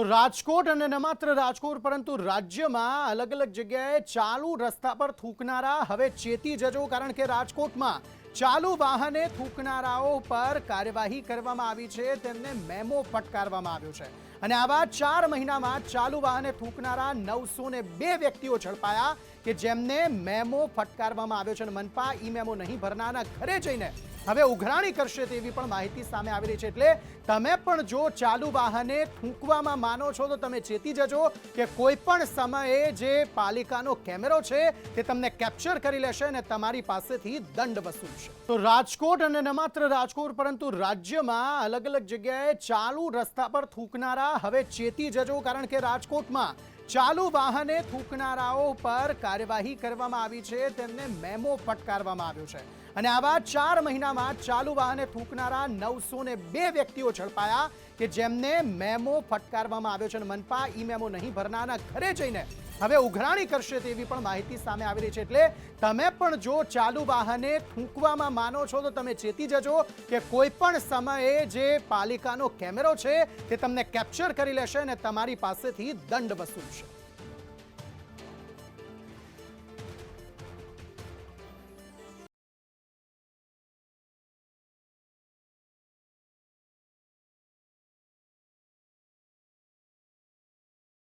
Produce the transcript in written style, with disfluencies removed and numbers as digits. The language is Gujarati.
તો રાજકોટ અને ન માત્ર રાજકોટ પરંતુ રાજ્યમાં અલગ અલગ જગ્યાએ ચાલુ રસ્તા પર થૂંકનારા હવે ચેતી જજો, કારણ કે રાજકોટમાં ચાલુ વાહને થૂંકનારાઓ પર કાર્યવાહી કરવામાં આવી છે, તેમને મેમો ફટકારવામાં આવ્યો છે અને આવા 4 મહિનામાં ચાલુ વાહને થૂંકનારા 902 વ્યક્તિઓ ઝડપાયા કે જેમને મેમો ફટકારવામાં આવ્યો છે અને મનપા ઈ મેમો નહીં ભરનારના ઘરે જઈને હવે ઉઘરાણી કરશે તેવી પણ માહિતી સામે આવી રહી છે। એટલે તમે પણ જો ચાલુ વાહને થૂંકવામાં માનો છો તો તમે ચેતી જજો કે કોઈ પણ સમયે જે પાલિકાનો કેમેરો છે તે તમને કેપ્ચર કરી લેશે અને તમારી પાસેથી દંડ વસૂલશે। તો રાજકોટ અને ન માત્ર રાજકોટ પરંતુ રાજ્યમાં અલગ અલગ જગ્યાએ ચાલુ રસ્તા પર થૂંકનારા હવે ચેતી જજો, કારણ કે રાજકોટમાં ચાલુ વાહને થૂંકનારાઓ પર કાર્યવાહી કરવામાં આવી છે, તેમને મેમો ફટકારવામાં આવ્યો છે અને આવા 4 મહિનામાં ચાલુ વાહને થૂંકનારા 902 વ્યક્તિઓ ઝડપાયા કે જેમને મેમો ફટકારવામાં આવ્યો છે અને મનપા ઈ મેમો નહીં ભરનારના ઘરે જઈને હવે ઉઘરાણી કરશે તેવી પણ માહિતી સામે આવી રહી છે। એટલે તમે પણ જો ચાલુ વાહને થૂંકવામાં માનો છો તો તમે ચેતી જજો કે કોઈ પણ સમયે જે પાલિકાનો કેમેરો છે તે તમને કેપ્ચર કરી લેશે અને તમારી પાસેથી દંડ વસૂલશે।